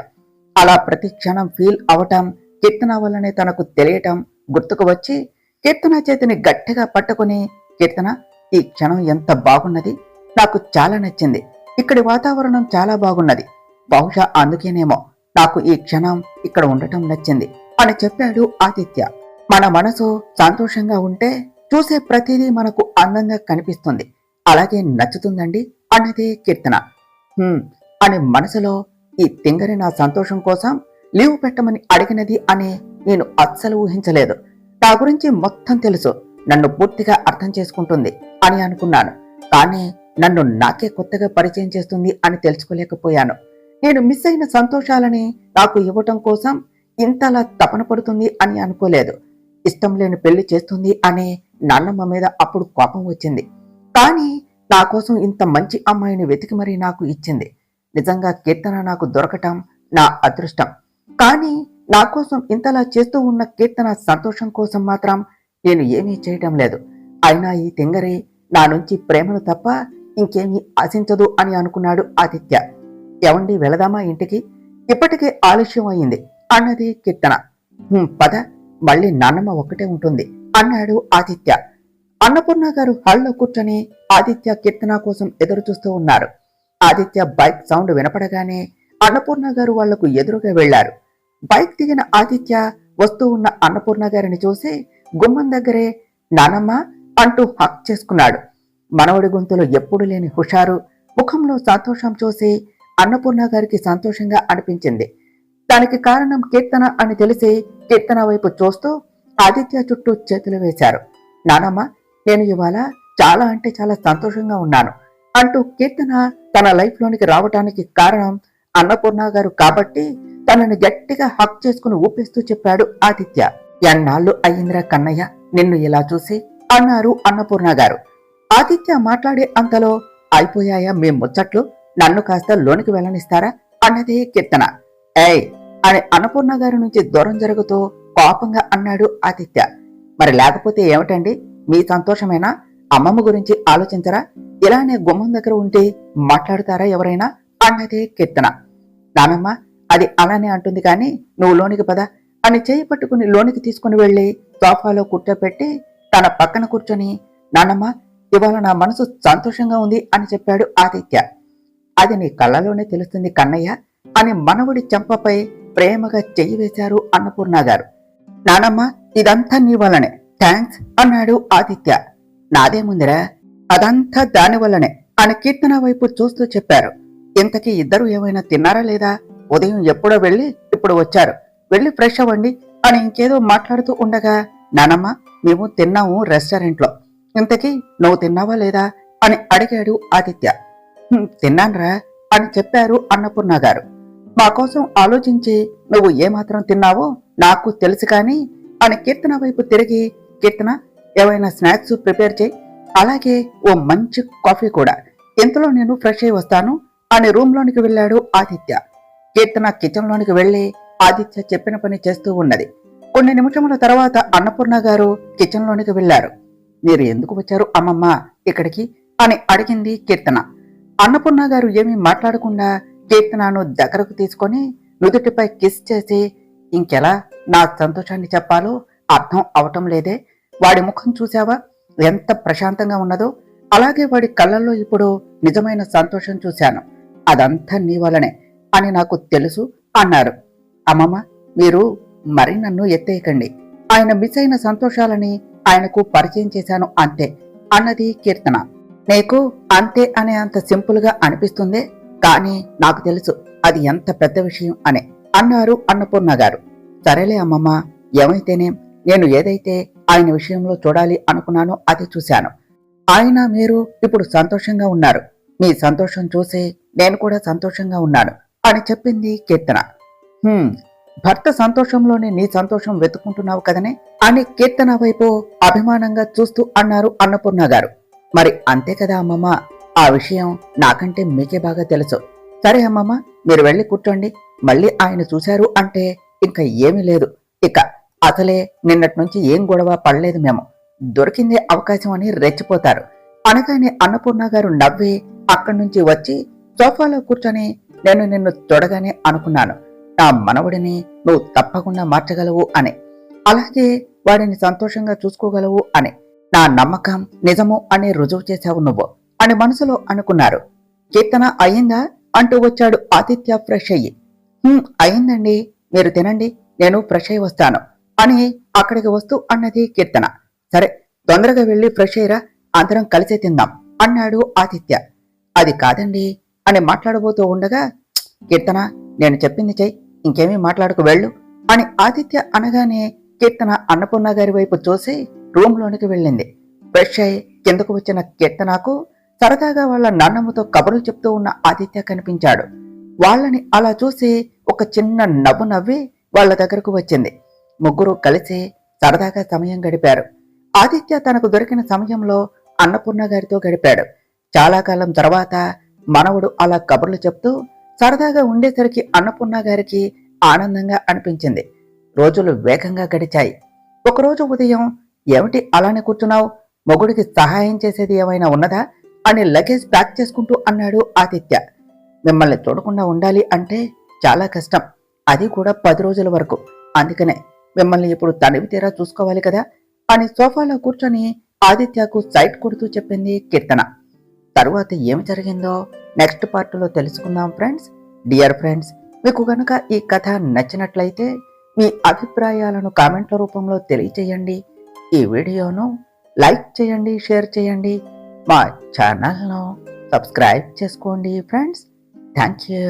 అలా ప్రతి క్షణం ఫీల్ అవటం, కీర్తన వల్లనే తనకు తెలియటం గుర్తుకు వచ్చి కీర్తన చేతిని గట్టిగా పట్టుకుని, కీర్తన ఈ క్షణం ఎంత బాగున్నది, నాకు చాలా నచ్చింది, ఇక్కడి వాతావరణం చాలా బాగున్నది, బహుశా అందుకేనేమో నాకు ఈ క్షణం ఇక్కడ ఉండటం నచ్చింది అని చెప్పాడు ఆదిత్య. మన మనసు సంతోషంగా ఉంటే చూసే ప్రతిదీ మనకు అందంగా కనిపిస్తుంది, అలాగే నచ్చుతుందండి అన్నది కీర్తన. అని మనసులో ఈ తింగరి నా సంతోషం కోసం లీవ్ పెట్టమని అడిగినది అని నేను అస్సలు ఊహించలేదు. నా గురించి మొత్తం తెలుసు, నన్ను పూర్తిగా అర్థం చేసుకుంటుంది అని అనుకున్నాను. కానీ నన్ను నాకే కొత్తగా పరిచయం చేస్తుంది అని తెలుసుకోలేకపోయాను. నేను మిస్ అయిన సంతోషాలని నాకు ఇవ్వటం కోసం ఇంతలా తపన పడుతుంది అని అనుకోలేదు. ఇష్టం లేని పెళ్లి చేస్తుంది అని నాన్నమ్మ మీద అప్పుడు కోపం వచ్చింది. కానీ నా కోసం ఇంత మంచి అమ్మాయిని వెతికి మరీ నాకు ఇచ్చింది. నిజంగా కీర్తన నాకు దొరకటం నా అదృష్టం. కానీ నా కోసం ఇంతలా చేస్తూ ఉన్న కీర్తన సంతోషం కోసం మాత్రం నేను ఏమీ చేయటం లేదు. అయినా ఈ తింగరి నా నుంచి ప్రేమను తప్ప ఇంకేమీ ఆశించదు అని అనుకున్నాడు ఆదిత్య. ఎవండి వెళదామా ఇంటికి, ఇప్పటికే ఆలస్యం అయింది అన్నది కీర్తన. పద, మళ్ళీ నాన్నమ్మ ఒక్కటే ఉంటుంది అన్నాడు ఆదిత్య. అన్నపూర్ణ గారు హాల్లో కూర్చొని ఆదిత్య కీర్తన కోసం ఎదురు చూస్తూ ఉన్నారు. ఆదిత్య బైక్ సౌండ్ వినపడగానే అన్నపూర్ణ గారు వాళ్లకు ఎదురుగా వెళ్లారు. బైక్ దిగిన ఆదిత్య వస్తూ ఉన్న అన్నపూర్ణ గారిని చూసి గుమ్మం దగ్గరే నానమ్మ అంటూ హక్ చేసుకున్నాడు. మనవడి గొంతులో ఎప్పుడు లేని హుషారు, ముఖంలో సంతోషం చూసి అన్నపూర్ణ గారికి సంతోషంగా అనిపించింది. దానికి కారణం కీర్తన అని తెలిసి కీర్తన వైపు చూస్తూ ఆదిత్య చుట్టూ చేతులు వేశారు. నానమ్మ, నేను ఇవాళ చాలా అంటే చాలా సంతోషంగా ఉన్నాను అంటూ కీర్తన తన లైఫ్ లోనికి రావటానికి కారణం అన్నపూర్ణ గారు కాబట్టి తనని గట్టిగా హక్ చేసుకుని ఊపిస్తూ చెప్పాడు ఆదిత్య. ఎన్నాళ్ళు అయ్యిందిరా కన్నయ్య నిన్ను ఇలా చూసి అన్నారు అన్నపూర్ణ గారు. ఆదిత్య మాట్లాడే అంతలో అయిపోయాయా మీ ముచ్చట్లు, నన్ను కాస్త లోనికి వెళ్ళనిస్తారా అన్నది కీర్తన. ఏయ్ అని అన్నపూర్ణ గారి నుంచి దూరం జరుగుతూ కోపంగా అన్నాడు ఆదిత్య. మరి లేకపోతే ఏమిటండి, మీ సంతోషమేనా? అమ్మమ్మ గురించి ఆలోచించరా? ఇలానే గుమ్మం దగ్గర ఉంటే మాట్లాడుతారా ఎవరైనా అన్నది కీర్తన. నానమ్మ, అది అలానే అంటుంది కానీ నువ్వు లోనికి పద అని చేయి పట్టుకుని లోనికి తీసుకుని వెళ్లి సోఫాలో కూర్చోపెట్టి తన పక్కన కూర్చొని, నానమ్మ ఇవాళ నా మనసు సంతోషంగా ఉంది అని చెప్పాడు ఆదిత్య. అది నీ కళ్ళలోనే తెలుస్తుంది కన్నయ్య అని మనవుడి చెంపపై ప్రేమగా చెయ్యి వేశారు అన్నపూర్ణ గారు. నానమ్మ, ఇదంతా నీ వల్లనే, థ్యాంక్స్ అన్నాడు ఆదిత్య. నాదేముందిరా, అదంతా దానివల్లనే అని కీర్తన వైపు చూస్తూ చెప్పారు. ఇంతకీ ఇద్దరు ఏమైనా తిన్నారా లేదా? ఉదయం ఎప్పుడో వెళ్ళి ఇప్పుడు వచ్చారు, వెళ్ళి ఫ్రెష్ అవ్వండి అని ఇంకేదో మాట్లాడుతూ ఉండగా, నానమ్మ మేము తిన్నాము రెస్టారెంట్లో, ఇంతకీ నువ్వు తిన్నావా లేదా అని అడిగాడు ఆదిత్య. తిన్నాన్రా అని చెప్పారు అన్నపూర్ణ గారు. మా కోసం ఆలోచించి నువ్వు ఏమాత్రం తిన్నావో నాకు తెలుసు కానీ అని కీర్తన వైపు తిరిగి, కీర్తన ఏవైనా స్నాక్స్ ప్రిపేర్ చేయి, అలాగే ఓ మంచి కాఫీ కూడా, ఇంతలో నేను ఫ్రెష్ అయి వస్తాను అని రూమ్ లోనికి వెళ్ళాడు ఆదిత్య. కీర్తన కిచెన్ లోనికి వెళ్లి ఆదిత్య చెప్పిన పని చేస్తూ ఉన్నది. కొన్ని నిమిషముల తర్వాత అన్నపూర్ణ గారు కిచెన్ లోనికి వెళ్లారు. మీరు ఎందుకు వచ్చారు అమ్మమ్మ ఇక్కడికి అని అడిగింది కీర్తన. అన్నపూర్ణ గారు ఏమీ మాట్లాడకుండా కీర్తనను దగ్గరకు తీసుకొని నుదుటిపై కిస్ చేసి, ఇంకెలా నా సంతోషాన్ని చెప్పాలో అర్థం అవటం లేదే, వాడి ముఖం చూశావా ఎంత ప్రశాంతంగా ఉన్నదో, అలాగే వాడి కళ్ళల్లో ఇప్పుడు నిజమైన సంతోషం చూశాను, అదంతా నీ వల్లనే అని నాకు తెలుసు అన్నారు. అమ్మమ్మ, మీరు మరి నన్ను ఎత్తేయకండి, ఆయన మిస్ అయిన సంతోషాలని ఆయనకు పరిచయం చేశాను అంతే అన్నది కీర్తన. నీకు అంతే అనే అంత సింపుల్ గా అనిపిస్తుంది, కానీ నాకు తెలుసు అది ఎంత పెద్ద విషయం అని అన్నారు అన్నపూర్ణ గారు. సరేలే అమ్మమ్మ, ఏమైతేనేం నేను ఏదైతే ఆయన విషయంలో చూడాలి అనుకున్నానో అది చూశాను. ఆయన మీరు ఇప్పుడు సంతోషంగా ఉన్నారు, మీ సంతోషం చూసి నేను కూడా సంతోషంగా ఉన్నాను అని చెప్పింది కీర్తన. భర్త సంతోషంలోనే నీ సంతోషం వెతుకుంటున్నావు కదనే అని కీర్తన వైపు అభిమానంగా చూస్తూ అన్నారు అన్నపూర్ణ గారు. మరి అంతే కదా అమ్మమ్మ, ఆ విషయం నాకంటే మీకే బాగా తెలుసు. సరే అమ్మమ్మ, మీరు వెళ్ళి కూర్చోండి, మళ్ళీ ఆయన చూశారు అంటే ఇంకా ఏమీ లేదు, ఇక అసలే నిన్నటి నుంచి ఏం గొడవ పడలేదు మేము, దొరికిందే అవకాశం అని రెచ్చిపోతారు అనగానే అన్నపూర్ణ గారు నవ్వి అక్కడి నుంచి వచ్చి సోఫాలో కూర్చొని, నేను నిన్ను చూడగానే అనుకున్నాను నా మనవడిని నువ్వు తప్పకుండా మార్చగలవు అని, అలాగే వాడిని సంతోషంగా చూసుకోగలవు అని, నా నమ్మకం నిజము అని రుజువు చేశావు నువ్వు అని మనసులో అనుకున్నారు. కీర్తన అయ్యిందా అంటూ వచ్చాడు ఆదిత్య ఫ్రెష్ అయ్యి. అయిందండి, మీరు తినండి, నేను ఫ్రెష్ అయి వస్తాను అని అక్కడికి వస్తూ అన్నది కీర్తన. సరే తొందరగా వెళ్ళి ఫ్రెష్ అయ్యిరా, అందరం కలిసే తిందాం అన్నాడు ఆదిత్య. అది కాదండి అని మాట్లాడబోతూ ఉండగా, కీర్తన నేను చెప్పింది చెయ్యి, ఇంకేమీ మాట్లాడుకు వెళ్ళు అని ఆదిత్య అనగానే కీర్తన అన్నపూర్ణ గారి వైపు చూసి రూమ్ లోనికి వెళ్ళింది. ఫ్రెష్ అయి కిందకు వచ్చిన కీర్తనకు సరదాగా వాళ్ళ నాన్నమ్మతో కబుర్లు చెప్తూ ఉన్న ఆదిత్య కనిపించాడు. వాళ్ళని అలా చూసి ఒక చిన్న నవ్వు నవ్వి వాళ్ళ దగ్గరకు వచ్చింది. ముగ్గురు కలిసి సరదాగా సమయం గడిపారు. ఆదిత్య తనకు దొరికిన సమయంలో అన్నపూర్ణ గారితో గడిపాడు. చాలా కాలం తర్వాత మనవడు అలా కబుర్లు చెప్తూ సరదాగా ఉండేసరికి అన్నపూర్ణ గారికి ఆనందంగా అనిపించింది. రోజులు వేగంగా గడిచాయి. ఒకరోజు ఉదయం, ఏమిటి అలానే కూర్చున్నావు, మొగుడికి సహాయం చేసేది ఏమైనా ఉన్నదా అని లగేజ్ ప్యాక్ చేసుకుంటూ అన్నాడు ఆదిత్య. మిమ్మల్ని చూడకుండా ఉండాలి అంటే చాలా కష్టం, అది కూడా 10 రోజుల వరకు, అందుకనే మిమ్మల్ని ఇప్పుడు తనివి తీరా చూసుకోవాలి కదా అని సోఫాలో కూర్చొని ఆదిత్యకు సైట్ కొడుతూ చెప్పింది కీర్తన. తరువాత ఏమి జరిగిందో నెక్స్ట్ పార్ట్లో తెలుసుకుందాం ఫ్రెండ్స్. డియర్ ఫ్రెండ్స్, మీకు గనుక ఈ కథ నచ్చినట్లయితే మీ అభిప్రాయాలను కామెంట్ల రూపంలో తెలియచేయండి. ఈ వీడియోను లైక్ చేయండి, షేర్ చేయండి, మా ఛానల్ను సబ్స్క్రైబ్ చేసుకోండి ఫ్రెండ్స్. Thank you.